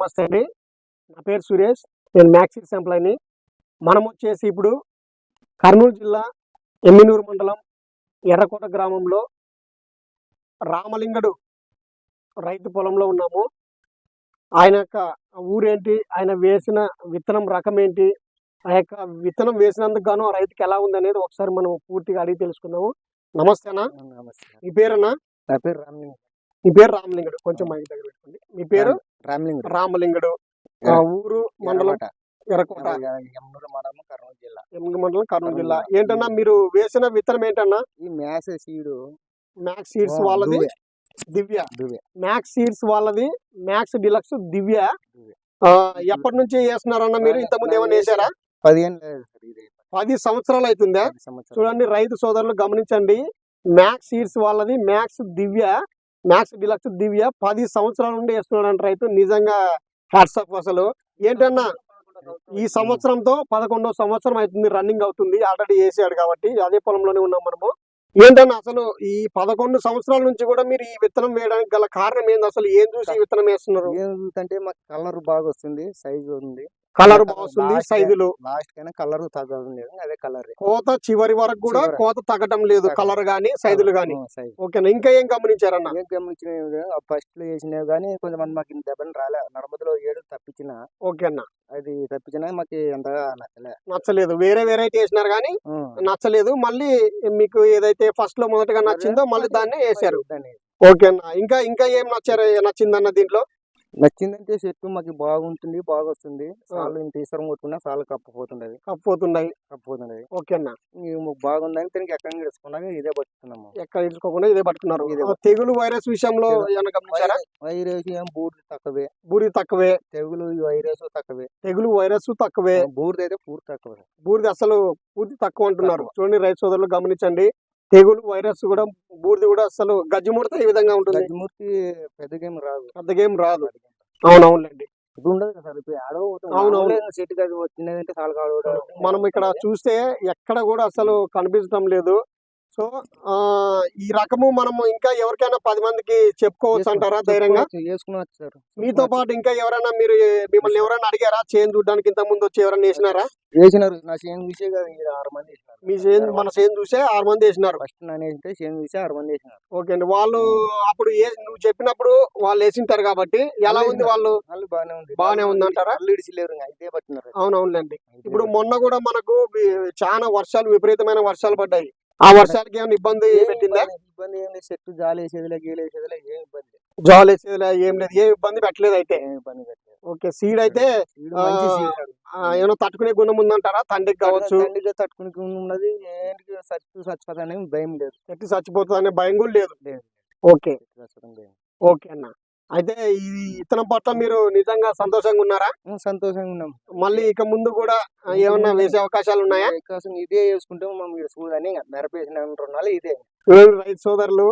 నమస్తే అండి. నా పేరు సురేష్. నేను మ్యాక్స్ సీడ్స్ ఎంప్లాయీని. మనం వచ్చేసి ఇప్పుడు కర్నూలు జిల్లా ఎమ్మినూరు మండలం ఎర్రకోట గ్రామంలో రామలింగడు రైతు పొలంలో ఉన్నాము. ఆయన యొక్క ఊరేంటి, ఆయన వేసిన విత్తనం రకం ఏంటి, ఆ యొక్క విత్తనం వేసినందుకు గాను ఆ రైతుకి ఎలా ఉంది అనేది ఒకసారి మనం పూర్తిగా అడిగి తెలుసుకుందాము. నమస్తే అన్న. నమస్తే. మీ పేరన్నా? నా పేరు రామలింగం. మీ పేరు రామలింగడు. కొంచెం మైక్ దగ్గర పెట్టుకోండి. మీ పేరు? రామలింగం. రామలింగడు. ఊరు మండలం ఎర్రకోట, ఎమ్మినూరు మండలం, కర్నూలు జిల్లా. ఎమ్మినూరు మండలం, కర్నూలు జిల్లా. ఏంటన్నా మీరు వేసిన విత్తనం ఏంటన్నా? ఈ మ్యాక్స్ సీడ్, మ్యాక్స్ సీడ్స్ వాళ్ళది దివ్య. మ్యాక్స్ సీడ్స్ వాళ్ళది మ్యాక్స్ డిలక్స్ దివ్య. ఎప్పటి నుంచి వేస్తున్నారన్న మీరు? ఇంతకుముందు ఏమైనా వేసారా? 10 సంవత్సరాలు అవుతుందా? చూడండి రైతు సోదరులు గమనించండి. మ్యాక్స్ సీడ్స్ వాళ్ళది మ్యాక్స్ దివ్య, మ్యాక్స్ డిలక్స్ దివ్య 10 సంవత్సరాల నుండి వేస్తున్నాడు రైతు. నిజంగా హ్యాట్స్ ఆఫ్. అసలు ఏంటన్నా ఈ సంవత్సరంతో 11వ సంవత్సరం అవుతుంది, రన్నింగ్ అవుతుంది. ఆల్రెడీ వేసాడు కాబట్టి అదే పొలంలోనే ఉన్నాం మనము. ఏంటన్నా అసలు ఈ 11 సంవత్సరాల నుంచి కూడా మీరు ఈ విత్తనం వేయడానికి గల కారణం ఏంది? అసలు ఏం చూసి ఈ విత్తనం వేస్తున్నారు? అంటే మాకు కలర్ బాగా వస్తుంది, సైజు ఉంది, కలర్ బాగుంది, సైజులు. లాస్ట్ కైనా కలర్ తగ్గడం లేదు, అదే కలర్. కోత చివరి వరకు కూడా కోత తగ్గడం లేదు, కలర్ గానీ సైజులు గానీ. ఓకేనా? ఇంకా ఏం గమనించారన్న? ఏం గమనించిన ఫస్ట్ లో వేసినవి కానీ కొంతమంది మాకు ఇంత దెబ్బని రాలే. నర్మదలో 7 తప్పించిన. ఓకేనా? అది తప్పించినా మాకు అంతగా నచ్చలేదు. వేరే వెరైటీ వేసినారు కానీ నచ్చలేదు. మళ్ళీ మీకు ఏదైతే ఫస్ట్ లో మొదటగా నచ్చిందో మళ్ళీ దాన్ని వేసారు. ఓకేనా? ఇంకా ఇంకా ఏం నచ్చిందన్న దీంట్లో? నచ్చిందంటే చెట్టు మాకు బాగుంటుంది, బాగా వస్తుంది. సార్లు ఇంత ఈశ్వరం కొట్టుకున్నా సార్లు కప్పుపోతుండయి. ఓకేనా? బాగుందని తిరిగి ఎక్కడ ఇడుచుకున్నాక ఇదే పట్టుకున్నాము. ఎక్కడ ఇడుచుకోకుండా ఇదే పట్టుకున్నారు. తెగులు వైరస్ విషయంలో ఏమైనా గమనించారా? వైరస్ ఏం బూడిద తక్కువే. తెగులు వైరస్ తక్కువే. బూడిద అయితే పూర్తి తక్కువే. బూడిద అసలు పూర్తి తక్కువ అంటున్నారు. చూడండి రైతు సోదరులు గమనించండి. తెగులు వైరస్ కూడా బూడిది కూడా అసలు గజ్జిమూర్తి ఈ విధంగా ఉంటుంది. గజ్జిమూర్తి పెద్దగేం రాదు. అవునవునండి. మనం ఇక్కడ చూస్తే ఎక్కడ కూడా అసలు కనిపించడం లేదు. సో ఈ రకము మనము ఇంకా ఎవరికైనా 10 మందికి చెప్పుకోవచ్చు అంటారా ధైర్యంగా? మీతో పాటు ఇంకా ఎవరైనా మిమ్మల్ని ఎవరైనా అడిగారా చేను చూడడానికి? ఇంత ముందు వచ్చి ఎవరైనా వేసినారా? వేసినారు. నా చేను చూసే 6 మంది వేసినారు. మీ చేను మన చేను చూసే 6 మంది వేసినారు. ఫస్ట్ నన్ను వేసింటే చేను చూసే 6 మంది వేసినారు. ఓకే అండి. వాళ్ళు అప్పుడు నువ్వు చెప్పినప్పుడు వాళ్ళు వేసింటారు కాబట్టి ఎలా ఉంది? వాళ్ళు బాగానే ఉంది అంటారా? అవునవునండి. ఇప్పుడు మొన్న కూడా మనకు చాలా విపరీతమైన వర్షాలు పడ్డాయి. ఆ వర్షాలకి ఏమైనా ఇబ్బంది పెట్టిందా? ఇబ్బంది ఏం లేదు. చెట్టు జాలి వేసేదిలే, గీలు వేసేదిలే, ఏం ఇబ్బంది లేదు. జాలి వేసేదిలే, ఏం లేదు. ఏం ఇబ్బంది పెట్టలేదు అయితే. ఓకే. సీడ్ అయితే ఏమైనా తట్టుకునే గుణం ఉందంటారా? తండ్రికి కావచ్చు, తట్టుకునే ఉన్నది. చచ్చిపోతానే భయం లేదు. చెట్టు చచ్చిపోతుంది అనే భయం కూడా లేదు. ఓకే ఓకే అన్న. అయితే ఈ విత్తనం పట్ల మీరు నిజంగా సంతోషంగా ఉన్నారా? సంతోషంగా ఉన్నాం. మళ్ళీ ఇక ముందు కూడా ఏమన్నా వేసే అవకాశాలు ఉన్నాయా? ఇదే వేసుకుంటే చూడని నెరపేసిన ఇదే. రైతు సోదరులు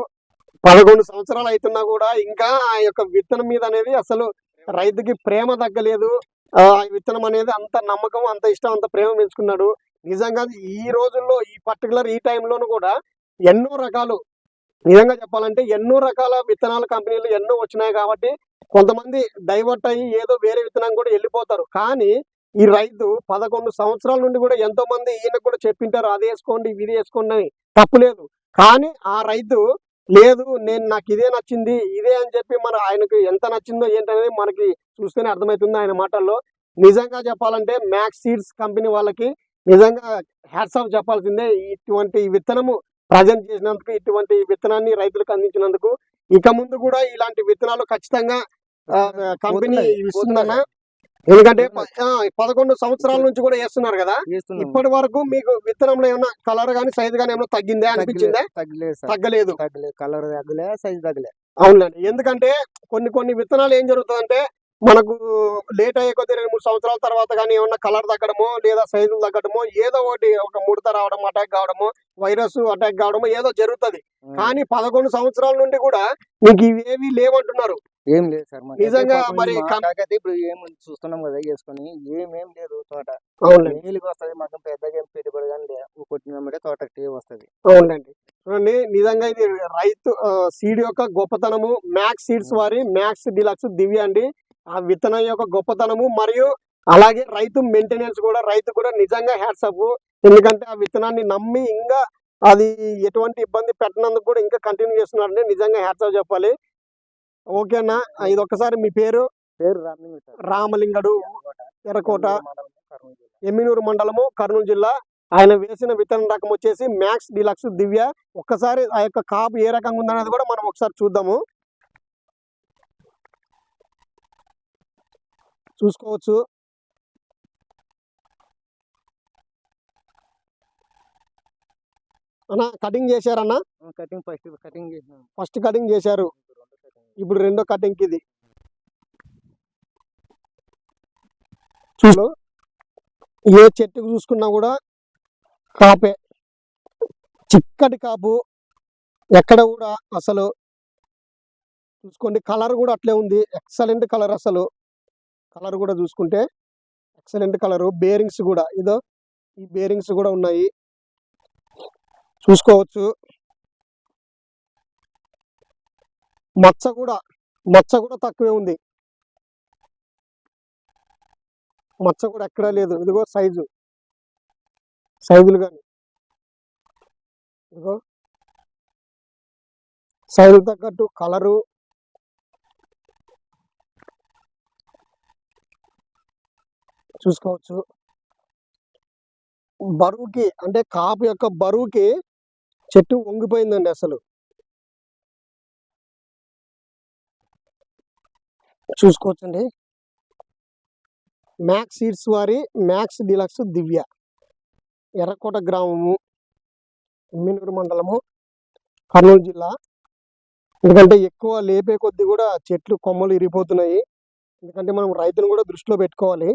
11 సంవత్సరాలు అవుతున్నా కూడా ఇంకా ఆ యొక్క విత్తనం మీద అనేది అసలు రైతుకి ప్రేమ తగ్గలేదు. ఆ విత్తనం అనేది అంత నమ్మకం, అంత ఇష్టం, అంత ప్రేమ పెంచుకున్నాడు. నిజంగా ఈ రోజుల్లో ఈ పర్టికులర్ ఈ టైంలోనూ కూడా ఎన్నో రకాలు, నిజంగా చెప్పాలంటే ఎన్నో రకాల విత్తనాల కంపెనీలు ఎన్నో వచ్చినాయి కాబట్టి కొంతమంది డైవర్ట్ అయ్యి ఏదో వేరే విత్తనం కూడా వెళ్ళిపోతారు. కానీ ఈ రైతు 11 సంవత్సరాల నుండి కూడా ఎంతో మంది ఈయనకు కూడా చెప్పింటారు, అది వేసుకోండి, ఇది వేసుకోండి అని. తప్పులేదు. కానీ ఆ రైతు లేదు, నాకు ఇదే నచ్చింది, ఇదే అని చెప్పి ఆయనకు ఎంత నచ్చిందో ఏంటనేది మనకి చూస్తేనే అర్థమవుతుంది ఆయన మాటల్లో. నిజంగా చెప్పాలంటే మ్యాక్స్ సీడ్స్ కంపెనీ వాళ్ళకి నిజంగా హ్యాట్స్ ఆఫ్ చెప్పాల్సిందే. ఇటువంటి విత్తనము ప్రజెంట్ చేసినందుకు, ఇటువంటి విత్తనాన్ని రైతులకు అందించినందుకు. ఇక ముందు కూడా ఇలాంటి విత్తనాలు ఖచ్చితంగా కంపెనీ ఇస్తుందన్న. ఎందుకంటే 11 సంవత్సరాల నుంచి కూడా వేస్తున్నారు కదా. ఇప్పటి వరకు మీకు విత్తనంలో ఏమైనా కలర్ గానీ సైజ్ గానీ ఏమైనా తగ్గిందా, అనిపించిందా? తగ్గలేదు. కలర్ తగ్గలే, సైజ్ తగ్గలే. అవునండి. ఎందుకంటే కొన్ని విత్తనాలు ఏం జరుగుతుందంటే మనకు లేట్ అయ్యే కొద్ది 2-3 సంవత్సరాల తర్వాత కానీ ఏమన్నా కలర్ తగ్గడమో లేదా సైజులు తగ్గడమో ఏదో ఒకటి, ఒక ముడత రావడం, అటాక్ కావడమో, వైరస్ అటాక్ కావడమో ఏదో జరుగుతుంది. కానీ 11 సంవత్సరాల నుండి కూడా మీకు ఇవేవి లేవంటున్నారు. ఏం లేదు సార్. నిజంగా మరి ఇప్పుడు ఏం చూస్తున్నాం కదా వేసుకొని, ఏమేం లేదు తోట. నీళ్ళకి వస్తుంది, మాకు పెద్దగా పెట్టుబడి కానీ కొట్టినప్పుడే తోటకి వస్తుంది. అవునండి. చూడండి నిజంగా ఇది రైతు సీడ్ యొక్క గొప్పతనము. మ్యాక్స్ సీడ్స్ వారి మ్యాక్స్ డిలక్స్ దివ్య అండి. ఆ విత్తనం యొక్క గొప్పతనము మరియు అలాగే రైతు మెయింటెనెన్స్ కూడా, రైతు కూడా నిజంగా హ్యాట్స్ ఆఫ్. ఎందుకంటే ఆ విత్తనాన్ని నమ్మి ఇంకా అది ఎటువంటి ఇబ్బంది పెట్టనందుకు కూడా ఇంకా కంటిన్యూ చేస్తున్నారంటే నిజంగా హ్యాట్స్ ఆఫ్ చెప్పాలి. ఓకేనా, ఇది ఒక్కసారి మీ పేరు? పేరు రామలింగం సార్. రామలింగడు, ఎర్రకోట, ఎమ్మినూరు మండలం, కర్నూలు జిల్లా. ఎమ్మినూరు మండలము, కర్నూలు జిల్లా. ఆయన వేసిన విత్తనం రకం వచ్చేసి మ్యాక్స్ డిలక్స్ దివ్య. ఒక్కసారి ఆ యొక్క కాపు ఏ రకంగా ఉందనేది కూడా మనం ఒకసారి చూద్దాము. చూసుకోవచ్చు. అన్న కటింగ్ చేశారన్న? కటింగ్ కటింగ్ చేసినాం. ఫస్ట్ కటింగ్ చేశారు, ఇప్పుడు రెండో కటింగ్. ఇప్పుడు రెండో కటింగ్ ఇది. చూడు, ఏ చెట్టుకు చూసుకున్నా కూడా కాపే, చిక్కటి కాపు, ఎక్కడ కూడా అసలు చూసుకోండి. కలర్ కూడా అట్లే ఉంది, ఎక్సలెంట్ కలర్. అసలు కలర్ కూడా చూసుకుంటే ఎక్సలెంట్ కలరు. బేరింగ్స్ కూడా ఇదో, ఈ బేరింగ్స్ కూడా ఉన్నాయి, చూసుకోవచ్చు. మచ్చ కూడా తక్కువే ఉంది, మచ్చ కూడా ఎక్కడా లేదు. ఇదిగో సైజులు కానీ ఇదిగో సైజు తగ్గట్టు కలరు, చూసుకోవచ్చు. బరువుకి అంటే కాపు యొక్క బరువుకి చెట్టు వంగిపోయిందండి. అసలు చూసుకోవచ్చండి. మ్యాక్స్ సీడ్స్ వారి మ్యాక్స్ డిలక్స్ దివ్య, ఎర్రకోట గ్రామము, ఎమ్మినూరు మండలము, కర్నూలు జిల్లా. ఎందుకంటే ఎక్కువ లేపే కొద్దీ కూడా చెట్లు కొమ్మలు ఇరిగిపోతున్నాయి. ఎందుకంటే మనం రైతును కూడా దృష్టిలో పెట్టుకోవాలి.